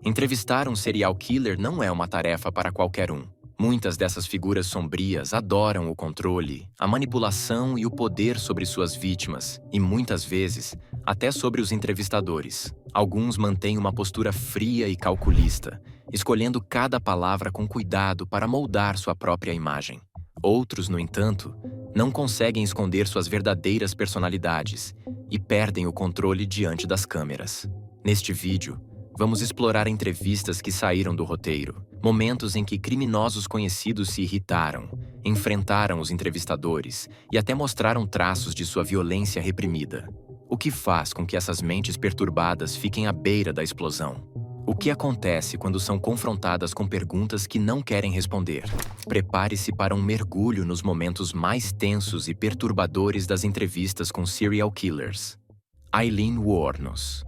Entrevistar um serial killer não é uma tarefa para qualquer um. Muitas dessas figuras sombrias adoram o controle, a manipulação e o poder sobre suas vítimas, e muitas vezes, até sobre os entrevistadores. Alguns mantêm uma postura fria e calculista, escolhendo cada palavra com cuidado para moldar sua própria imagem. Outros, no entanto, não conseguem esconder suas verdadeiras personalidades e perdem o controle diante das câmeras. Neste vídeo, vamos explorar entrevistas que saíram do roteiro, momentos em que criminosos conhecidos se irritaram, enfrentaram os entrevistadores e até mostraram traços de sua violência reprimida. O que faz com que essas mentes perturbadas fiquem à beira da explosão? O que acontece quando são confrontadas com perguntas que não querem responder? Prepare-se para um mergulho nos momentos mais tensos e perturbadores das entrevistas com serial killers. Aileen Wuornos.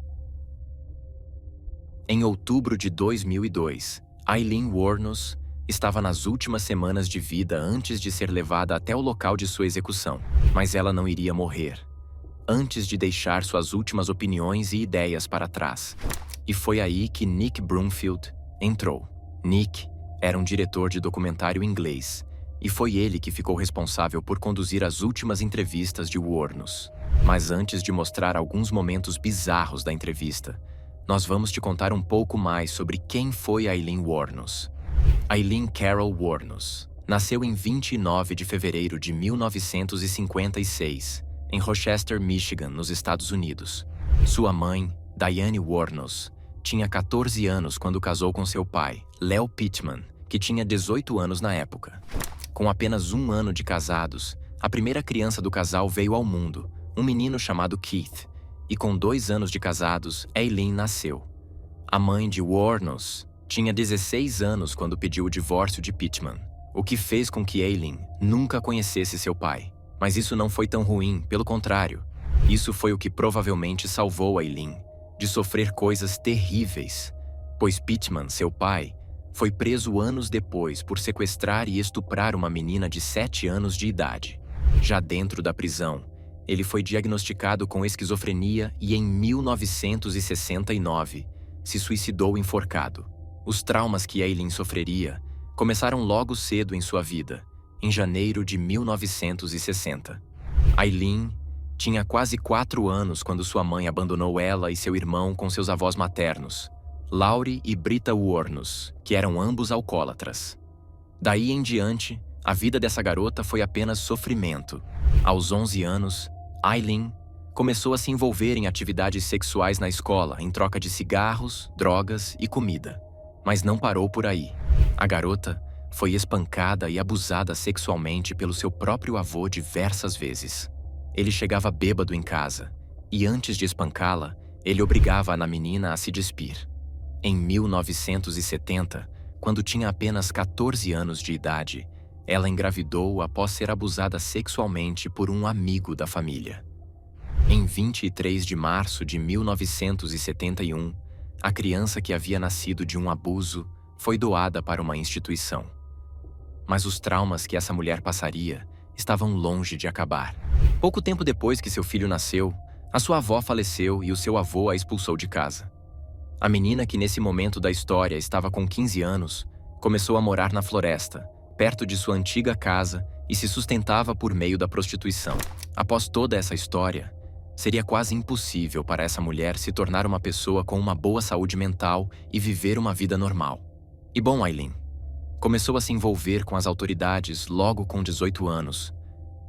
Em outubro de 2002, Aileen Wuornos estava nas últimas semanas de vida antes de ser levada até o local de sua execução, mas ela não iria morrer antes de deixar suas últimas opiniões e ideias para trás. E foi aí que Nick Broomfield entrou. Nick era um diretor de documentário inglês, e foi ele que ficou responsável por conduzir as últimas entrevistas de Wuornos. Mas antes de mostrar alguns momentos bizarros da entrevista, nós vamos te contar um pouco mais sobre quem foi Aileen Wuornos. Aileen Carol Wuornos nasceu em 29 de fevereiro de 1956, em Rochester, Michigan, nos Estados Unidos. Sua mãe, Diane Wuornos, tinha 14 anos quando casou com seu pai, Leo Pittman, que tinha 18 anos na época. Com apenas um ano de casados, a primeira criança do casal veio ao mundo, um menino chamado Keith, e com 2 anos de casados, Aileen nasceu. A mãe de Wuornos tinha 16 anos quando pediu o divórcio de Pittman, o que fez com que Aileen nunca conhecesse seu pai. Mas isso não foi tão ruim, pelo contrário. Isso foi o que provavelmente salvou Aileen de sofrer coisas terríveis, pois Pittman, seu pai, foi preso anos depois por sequestrar e estuprar uma menina de 7 anos de idade. Já dentro da prisão, ele foi diagnosticado com esquizofrenia e, em 1969, se suicidou enforcado. Os traumas que Aileen sofreria começaram logo cedo em sua vida, em janeiro de 1960. Aileen tinha quase 4 anos quando sua mãe abandonou ela e seu irmão com seus avós maternos, Laurie e Britta Wuornos, que eram ambos alcoólatras. Daí em diante, a vida dessa garota foi apenas sofrimento. Aos 11 anos, Aileen começou a se envolver em atividades sexuais na escola em troca de cigarros, drogas e comida. Mas não parou por aí. A garota foi espancada e abusada sexualmente pelo seu próprio avô diversas vezes. Ele chegava bêbado em casa, e antes de espancá-la, ele obrigava a menina a se despir. Em 1970, quando tinha apenas 14 anos de idade, ela engravidou após ser abusada sexualmente por um amigo da família. Em 23 de março de 1971, a criança que havia nascido de um abuso foi doada para uma instituição. Mas os traumas que essa mulher passaria estavam longe de acabar. Pouco tempo depois que seu filho nasceu, a sua avó faleceu e o seu avô a expulsou de casa. A menina, que nesse momento da história estava com 15 anos, começou a morar na floresta, perto de sua antiga casa, e se sustentava por meio da prostituição. Após toda essa história, seria quase impossível para essa mulher se tornar uma pessoa com uma boa saúde mental e viver uma vida normal. E bom, Aileen começou a se envolver com as autoridades logo com 18 anos,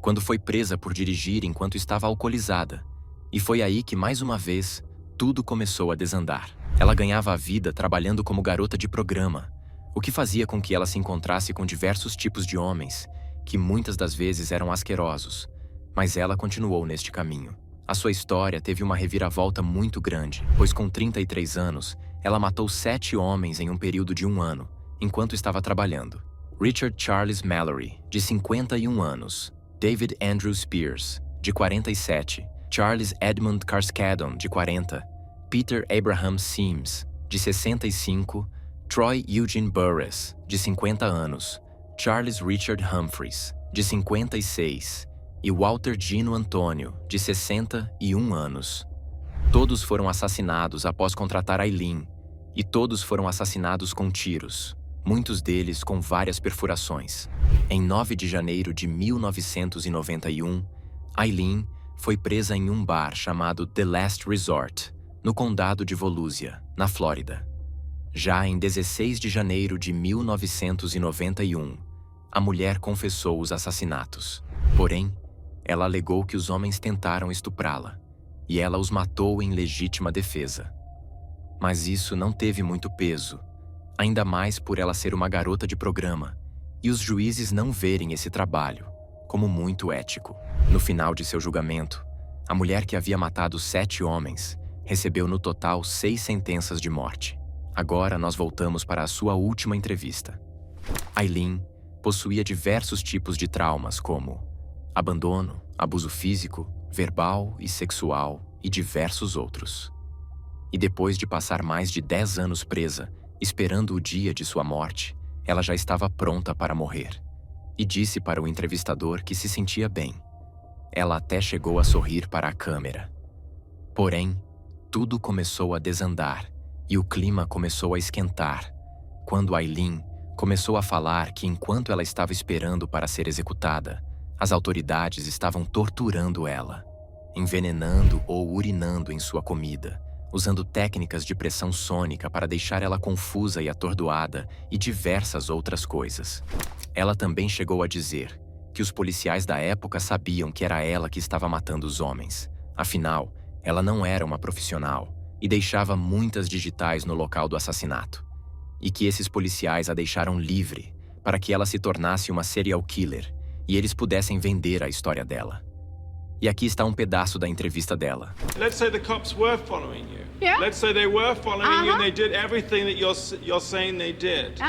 quando foi presa por dirigir enquanto estava alcoolizada. E foi aí que, mais uma vez, tudo começou a desandar. Ela ganhava a vida trabalhando como garota de programa, o que fazia com que ela se encontrasse com diversos tipos de homens, que muitas das vezes eram asquerosos, mas ela continuou neste caminho. A sua história teve uma reviravolta muito grande, pois com 33 anos, ela matou 7 homens em um período de 1 ano, enquanto estava trabalhando. Richard Charles Mallory, de 51 anos, David Andrew Spears, de 47, Charles Edmund Carskadon, de 40, Peter Abraham Sims, de 65, Troy Eugene Burress, de 50 anos, Charles Richard Humphreys, de 56, e Walter Gino Antônio, de 61 anos. Todos foram assassinados após contratar Aileen, e todos foram assassinados com tiros, muitos deles com várias perfurações. Em 9 de janeiro de 1991, Aileen foi presa em um bar chamado The Last Resort, no condado de Volusia, na Flórida. Já em 16 de janeiro de 1991, a mulher confessou os assassinatos. Porém, ela alegou que os homens tentaram estuprá-la, e ela os matou em legítima defesa. Mas isso não teve muito peso, ainda mais por ela ser uma garota de programa, e os juízes não verem esse trabalho como muito ético. No final de seu julgamento, a mulher que havia matado 7 homens recebeu no total 6 sentenças de morte. Agora nós voltamos para a sua última entrevista. Aileen possuía diversos tipos de traumas como abandono, abuso físico, verbal e sexual e diversos outros. E depois de passar mais de 10 anos presa, esperando o dia de sua morte, ela já estava pronta para morrer. E disse para o entrevistador que se sentia bem. Ela até chegou a sorrir para a câmera. Porém, tudo começou a desandar e o clima começou a esquentar, quando Aileen começou a falar que enquanto ela estava esperando para ser executada, as autoridades estavam torturando ela, envenenando ou urinando em sua comida, usando técnicas de pressão sônica para deixar ela confusa e atordoada e diversas outras coisas. Ela também chegou a dizer que os policiais da época sabiam que era ela que estava matando os homens. Afinal, ela não era uma profissional e deixava muitas digitais no local do assassinato. E que esses policiais a deixaram livre para que ela se tornasse uma serial killer e eles pudessem vender a história dela. E aqui está um pedaço da entrevista dela. Let's say the cops were following you. Yeah. Let's say they were following you and they did everything that you're saying they did.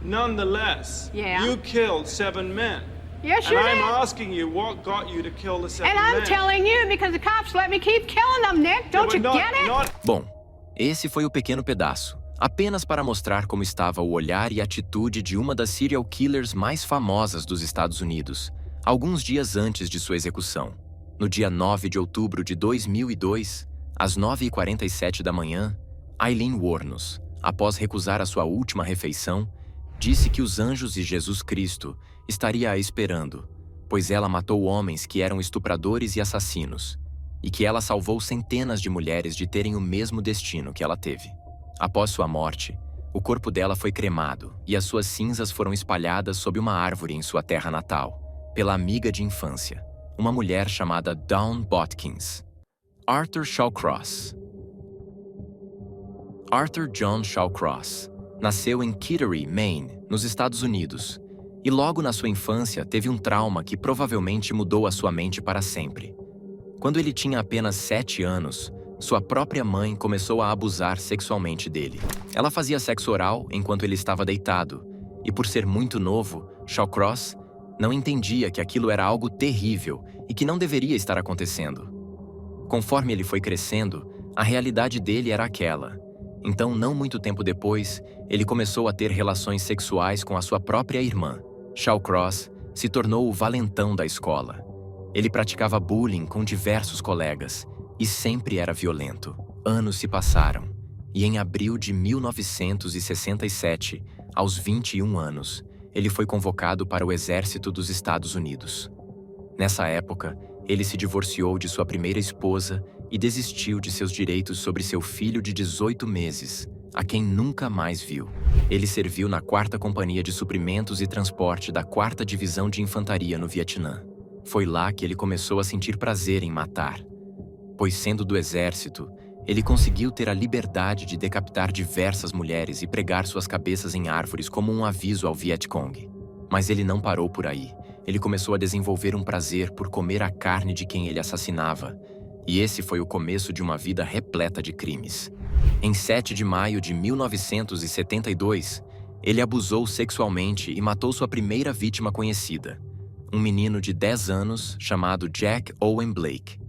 Nonetheless, Yeah. you killed 7 men. Yes, And you I'm did. asking you, what got you to kill the 7 And I'm men? telling you because the cops let me keep killing them, Nick. Don't you get it? Bom, esse foi o pequeno pedaço, apenas para mostrar como estava o olhar e atitude de uma das serial killers mais famosas dos Estados Unidos, alguns dias antes de sua execução. No dia 9 de outubro de 2002, às 9h47 da manhã, Aileen Wuornos, após recusar a sua última refeição, disse que os anjos e Jesus Cristo estaria a esperando, pois ela matou homens que eram estupradores e assassinos, e que ela salvou centenas de mulheres de terem o mesmo destino que ela teve. Após sua morte, o corpo dela foi cremado e as suas cinzas foram espalhadas sob uma árvore em sua terra natal, pela amiga de infância, uma mulher chamada Dawn Botkins. Arthur Shawcross. Arthur John Shawcross nasceu em Kittery, Maine, nos Estados Unidos, e logo na sua infância teve um trauma que provavelmente mudou a sua mente para sempre. Quando ele tinha apenas 7 anos, sua própria mãe começou a abusar sexualmente dele. Ela fazia sexo oral enquanto ele estava deitado, e por ser muito novo, Shawcross não entendia que aquilo era algo terrível e que não deveria estar acontecendo. Conforme ele foi crescendo, a realidade dele era aquela. Então, não muito tempo depois, ele começou a ter relações sexuais com a sua própria irmã. Shawcross se tornou o valentão da escola. Ele praticava bullying com diversos colegas e sempre era violento. Anos se passaram, e em abril de 1967, aos 21 anos, ele foi convocado para o Exército dos Estados Unidos. Nessa época, ele se divorciou de sua primeira esposa e desistiu de seus direitos sobre seu filho de 18 meses, a quem nunca mais viu. Ele serviu na 4ª Companhia de Suprimentos e Transporte da 4ª Divisão de Infantaria no Vietnã. Foi lá que ele começou a sentir prazer em matar, pois sendo do exército, ele conseguiu ter a liberdade de decapitar diversas mulheres e pregar suas cabeças em árvores como um aviso ao Vietcong. Mas ele não parou por aí. Ele começou a desenvolver um prazer por comer a carne de quem ele assassinava, e esse foi o começo de uma vida repleta de crimes. Em 7 de maio de 1972, ele abusou sexualmente e matou sua primeira vítima conhecida, um menino de 10 anos chamado Jack Owen Blake.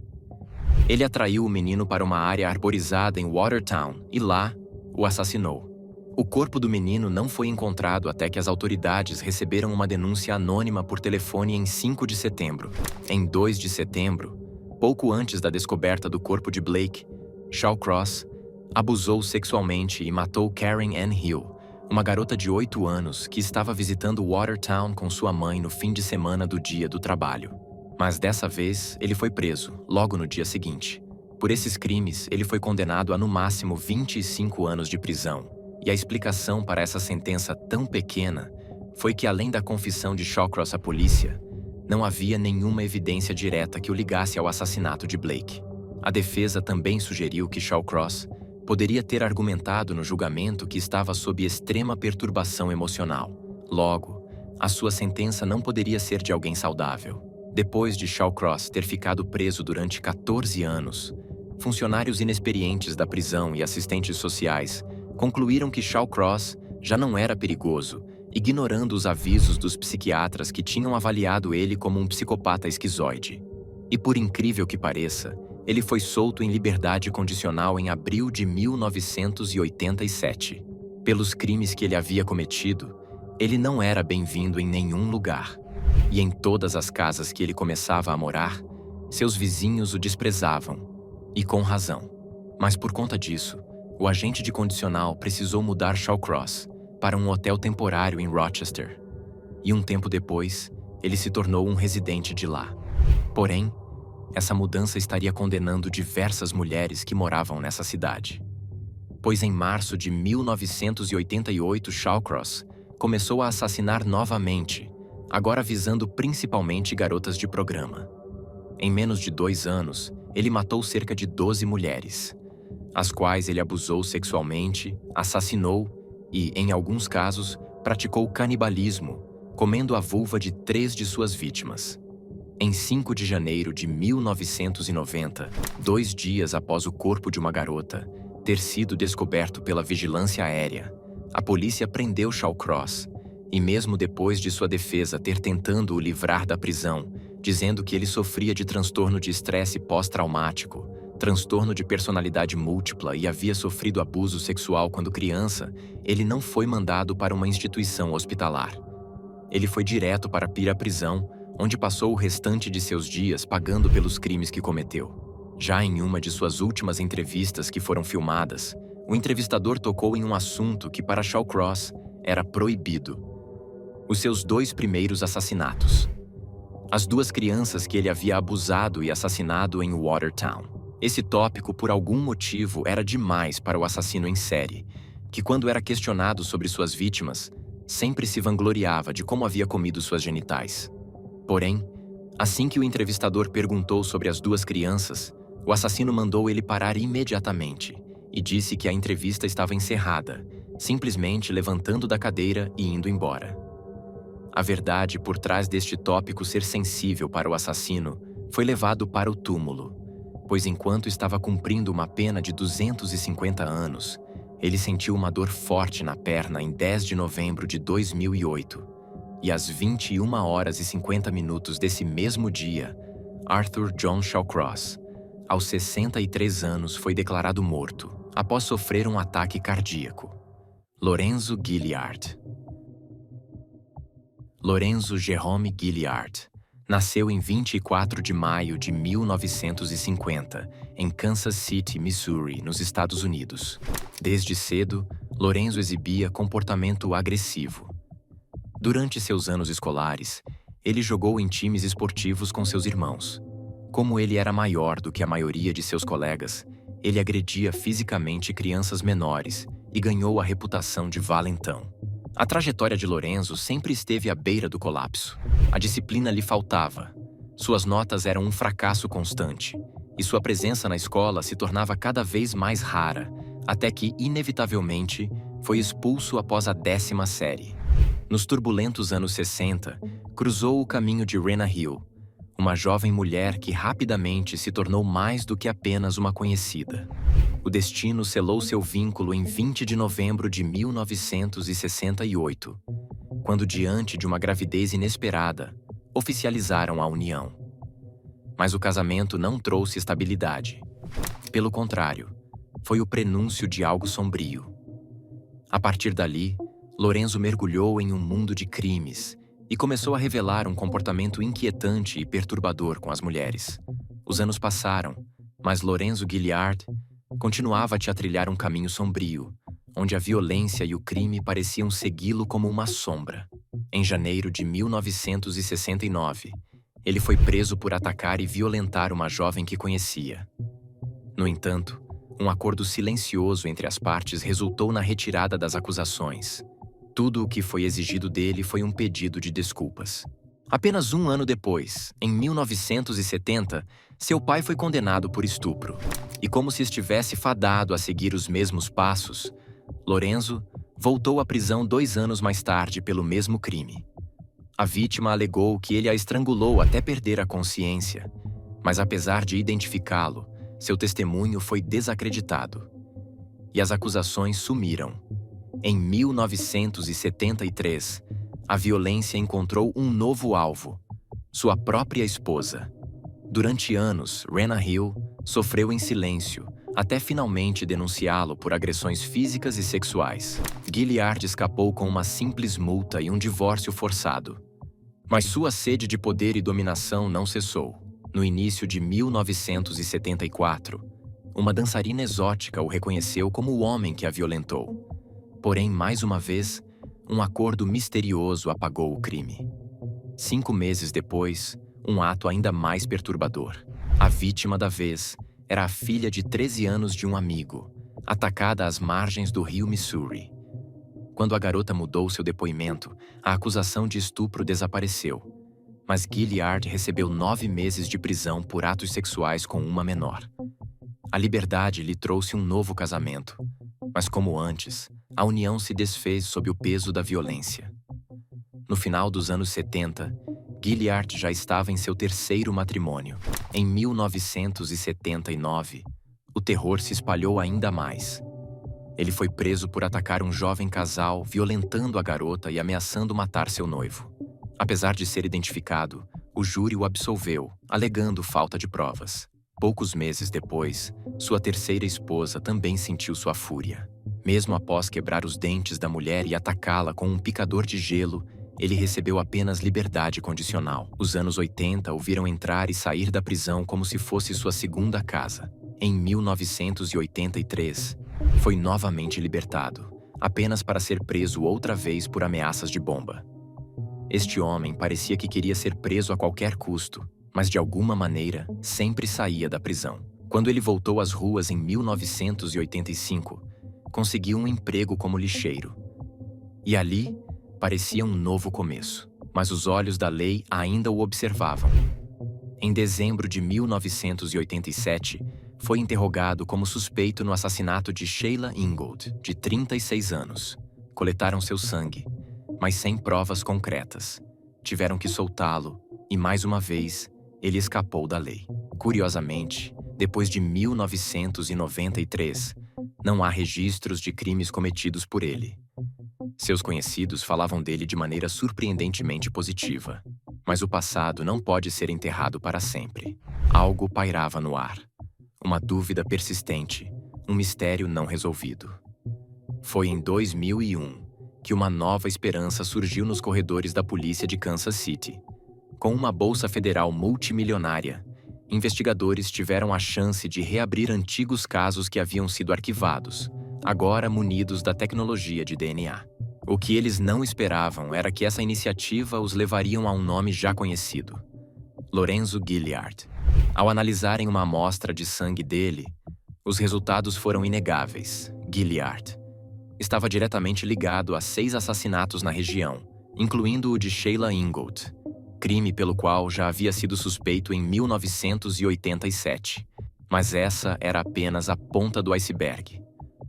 Ele atraiu o menino para uma área arborizada em Watertown e lá o assassinou. O corpo do menino não foi encontrado até que as autoridades receberam uma denúncia anônima por telefone em 5 de setembro. Em 2 de setembro, pouco antes da descoberta do corpo de Blake, Shawcross Abusou sexualmente e matou Karen Ann Hill, uma garota de 8 anos que estava visitando Watertown com sua mãe no fim de semana do dia do trabalho. Mas dessa vez, ele foi preso, logo no dia seguinte. Por esses crimes, ele foi condenado a no máximo 25 anos de prisão. E a explicação para essa sentença tão pequena foi que, além da confissão de Shawcross à polícia, não havia nenhuma evidência direta que o ligasse ao assassinato de Blake. A defesa também sugeriu que Shawcross poderia ter argumentado no julgamento que estava sob extrema perturbação emocional. Logo, a sua sentença não poderia ser de alguém saudável. Depois de Shawcross ter ficado preso durante 14 anos, funcionários inexperientes da prisão e assistentes sociais concluíram que Shawcross já não era perigoso, ignorando os avisos dos psiquiatras que tinham avaliado ele como um psicopata esquizoide. E por incrível que pareça, ele foi solto em liberdade condicional em abril de 1987. Pelos crimes que ele havia cometido, ele não era bem-vindo em nenhum lugar. E em todas as casas que ele começava a morar, seus vizinhos o desprezavam. E com razão. Mas por conta disso, o agente de condicional precisou mudar Shawcross para um hotel temporário em Rochester. E um tempo depois, ele se tornou um residente de lá. Porém, essa mudança estaria condenando diversas mulheres que moravam nessa cidade. Pois em março de 1988, Shawcross começou a assassinar novamente, agora visando principalmente garotas de programa. Em menos de 2 anos, ele matou cerca de 12 mulheres, as quais ele abusou sexualmente, assassinou e, em alguns casos, praticou canibalismo, comendo a vulva de 3 de suas vítimas. Em 5 de janeiro de 1990, 2 dias após o corpo de uma garota ter sido descoberto pela vigilância aérea, a polícia prendeu Shawcross e, mesmo depois de sua defesa ter tentado o livrar da prisão, dizendo que ele sofria de transtorno de estresse pós-traumático, transtorno de personalidade múltipla e havia sofrido abuso sexual quando criança, ele não foi mandado para uma instituição hospitalar. Ele foi direto para a prisão, onde passou o restante de seus dias pagando pelos crimes que cometeu. Já em uma de suas últimas entrevistas que foram filmadas, o entrevistador tocou em um assunto que para Shawcross era proibido: os seus 2 primeiros assassinatos. As 2 crianças que ele havia abusado e assassinado em Watertown. Esse tópico, por algum motivo, era demais para o assassino em série, que, quando era questionado sobre suas vítimas, sempre se vangloriava de como havia comido suas genitais. Porém, assim que o entrevistador perguntou sobre as 2 crianças, o assassino mandou ele parar imediatamente e disse que a entrevista estava encerrada, simplesmente levantando da cadeira e indo embora. A verdade por trás deste tópico ser sensível para o assassino foi levado para o túmulo, pois enquanto estava cumprindo uma pena de 250 anos, ele sentiu uma dor forte na perna em 10 de novembro de 2008. E às 21h50 desse mesmo dia, Arthur John Shawcross, aos 63 anos, foi declarado morto, após sofrer um ataque cardíaco. Lorenzo Gilliard. Lorenzo Jerome Gilliard nasceu em 24 de maio de 1950, em Kansas City, Missouri, nos Estados Unidos. Desde cedo, Lorenzo exibia comportamento agressivo. Durante seus anos escolares, ele jogou em times esportivos com seus irmãos. Como ele era maior do que a maioria de seus colegas, ele agredia fisicamente crianças menores e ganhou a reputação de valentão. A trajetória de Lorenzo sempre esteve à beira do colapso. A disciplina lhe faltava. Suas notas eram um fracasso constante, e sua presença na escola se tornava cada vez mais rara, até que, inevitavelmente, foi expulso após a 10ª série. Nos turbulentos anos 60, cruzou o caminho de Rena Hill, uma jovem mulher que rapidamente se tornou mais do que apenas uma conhecida. O destino selou seu vínculo em 20 de novembro de 1968, quando, diante de uma gravidez inesperada, oficializaram a união. Mas o casamento não trouxe estabilidade. Pelo contrário, foi o prenúncio de algo sombrio. A partir dali, Lorenzo mergulhou em um mundo de crimes e começou a revelar um comportamento inquietante e perturbador com as mulheres. Os anos passaram, mas Lorenzo Gilliard continuava-te a trilhar um caminho sombrio, onde a violência e o crime pareciam segui-lo como uma sombra. Em janeiro de 1969, ele foi preso por atacar e violentar uma jovem que conhecia. No entanto, um acordo silencioso entre as partes resultou na retirada das acusações. Tudo o que foi exigido dele foi um pedido de desculpas. Apenas um ano depois, em 1970, seu pai foi condenado por estupro. E como se estivesse fadado a seguir os mesmos passos, Lorenzo voltou à prisão 2 anos mais tarde pelo mesmo crime. A vítima alegou que ele a estrangulou até perder a consciência, mas apesar de identificá-lo, seu testemunho foi desacreditado. E as acusações sumiram. Em 1973, a violência encontrou um novo alvo: sua própria esposa. Durante anos, Rena Hill sofreu em silêncio, até finalmente denunciá-lo por agressões físicas e sexuais. Gilliard escapou com uma simples multa e um divórcio forçado. Mas sua sede de poder e dominação não cessou. No início de 1974, uma dançarina exótica o reconheceu como o homem que a violentou. Porém, mais uma vez, um acordo misterioso apagou o crime. 5 meses depois, um ato ainda mais perturbador. A vítima da vez era a filha de 13 anos de um amigo, atacada às margens do rio Missouri. Quando a garota mudou seu depoimento, a acusação de estupro desapareceu, mas Gilliard recebeu 9 meses de prisão por atos sexuais com uma menor. A liberdade lhe trouxe um novo casamento, mas como antes, a união se desfez sob o peso da violência. No final dos anos 70, Gilliard já estava em seu 3º matrimônio. Em 1979, o terror se espalhou ainda mais. Ele foi preso por atacar um jovem casal, violentando a garota e ameaçando matar seu noivo. Apesar de ser identificado, o júri o absolveu, alegando falta de provas. Poucos meses depois, sua 3ª esposa também sentiu sua fúria. Mesmo após quebrar os dentes da mulher e atacá-la com um picador de gelo, ele recebeu apenas liberdade condicional. Os anos 80 o viram entrar e sair da prisão como se fosse sua segunda casa. Em 1983, foi novamente libertado, apenas para ser preso outra vez por ameaças de bomba. Este homem parecia que queria ser preso a qualquer custo, mas de alguma maneira sempre saía da prisão. Quando ele voltou às ruas em 1985, conseguiu um emprego como lixeiro. E ali parecia um novo começo, mas os olhos da lei ainda o observavam. Em dezembro de 1987, foi interrogado como suspeito no assassinato de Sheila Ingold, de 36 anos. Coletaram seu sangue, mas sem provas concretas. Tiveram que soltá-lo e, mais uma vez, ele escapou da lei. Curiosamente, depois de 1993, não há registros de crimes cometidos por ele. Seus conhecidos falavam dele de maneira surpreendentemente positiva. Mas o passado não pode ser enterrado para sempre. Algo pairava no ar. Uma dúvida persistente, um mistério não resolvido. Foi em 2001 que uma nova esperança surgiu nos corredores da polícia de Kansas City. Com uma bolsa federal multimilionária, investigadores tiveram a chance de reabrir antigos casos que haviam sido arquivados, agora munidos da tecnologia de DNA. O que eles não esperavam era que essa iniciativa os levaria a um nome já conhecido: Lorenzo Gilliard. Ao analisarem uma amostra de sangue dele, os resultados foram inegáveis. Gilliard estava diretamente ligado a 6 assassinatos na região, incluindo o de Sheila Ingold, crime pelo qual já havia sido suspeito em 1987. Mas essa era apenas a ponta do iceberg.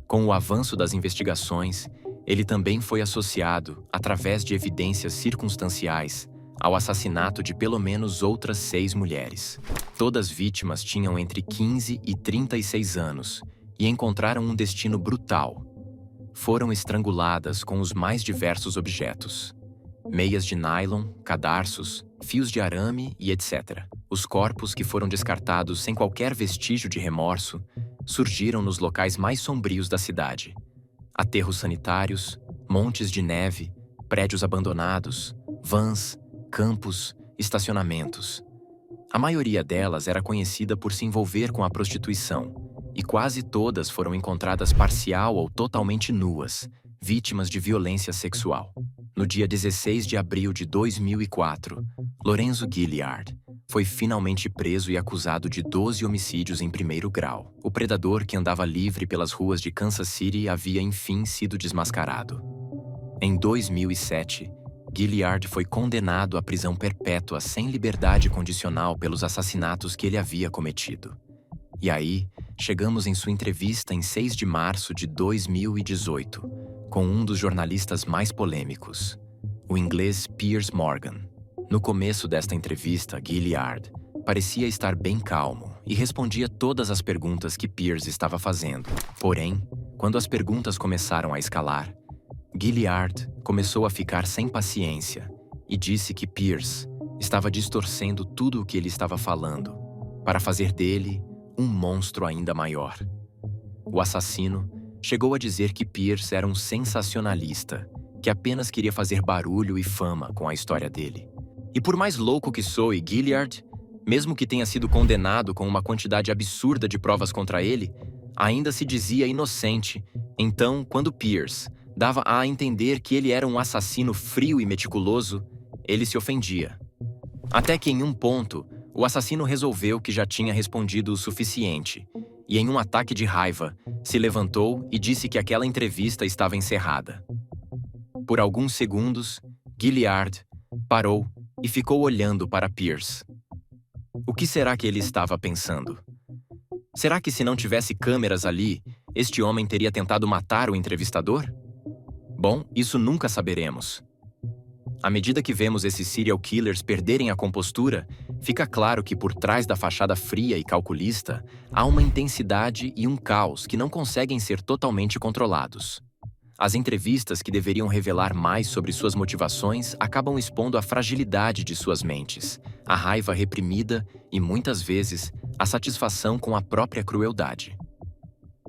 Com o avanço das investigações, ele também foi associado, através de evidências circunstanciais, ao assassinato de pelo menos outras 6 mulheres. Todas vítimas tinham entre 15 e 36 anos e encontraram um destino brutal. Foram estranguladas com os mais diversos objetos: meias de nylon, cadarços, fios de arame e etc. Os corpos, que foram descartados sem qualquer vestígio de remorso, surgiram nos locais mais sombrios da cidade: aterros sanitários, montes de neve, prédios abandonados, vans, campos, estacionamentos. A maioria delas era conhecida por se envolver com a prostituição, e quase todas foram encontradas parcial ou totalmente nuas, vítimas de violência sexual. No dia 16 de abril de 2004, Lorenzo Gilliard foi finalmente preso e acusado de 12 homicídios em primeiro grau. O predador que andava livre pelas ruas de Kansas City havia enfim sido desmascarado. Em 2007, Gilliard foi condenado à prisão perpétua sem liberdade condicional pelos assassinatos que ele havia cometido. E aí, chegamos em sua entrevista em 6 de março de 2018, com um dos jornalistas mais polêmicos, o inglês Piers Morgan. No começo desta entrevista, Gilliard parecia estar bem calmo e respondia todas as perguntas que Piers estava fazendo. Porém, quando as perguntas começaram a escalar, Gilliard começou a ficar sem paciência e disse que Piers estava distorcendo tudo o que ele estava falando para fazer dele um monstro ainda maior. O assassino chegou a dizer que Piers era um sensacionalista que apenas queria fazer barulho e fama com a história dele. E por mais louco que soe Gilliard, mesmo que tenha sido condenado com uma quantidade absurda de provas contra ele, ainda se dizia inocente. Então, quando Piers dava a entender que ele era um assassino frio e meticuloso, ele se ofendia. Até que em um ponto, o assassino resolveu que já tinha respondido o suficiente e, em um ataque de raiva, se levantou e disse que aquela entrevista estava encerrada. Por alguns segundos, Gilliard parou e ficou olhando para Piers. O que será que ele estava pensando? Será que se não tivesse câmeras ali, este homem teria tentado matar o entrevistador? Bom, isso nunca saberemos. À medida que vemos esses serial killers perderem a compostura, fica claro que por trás da fachada fria e calculista, há uma intensidade e um caos que não conseguem ser totalmente controlados. As entrevistas que deveriam revelar mais sobre suas motivações acabam expondo a fragilidade de suas mentes, a raiva reprimida e, muitas vezes, a satisfação com a própria crueldade.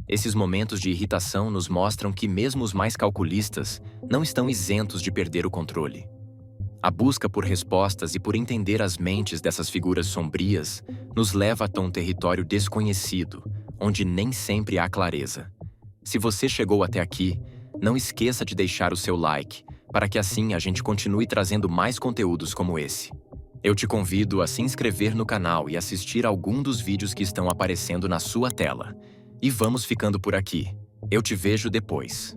Esses momentos de irritação nos mostram que mesmo os mais calculistas não estão isentos de perder o controle. A busca por respostas e por entender as mentes dessas figuras sombrias nos leva a um território desconhecido, onde nem sempre há clareza. Se você chegou até aqui, não esqueça de deixar o seu like, para que assim a gente continue trazendo mais conteúdos como esse. Eu te convido a se inscrever no canal e assistir algum dos vídeos que estão aparecendo na sua tela. E vamos ficando por aqui. Eu te vejo depois.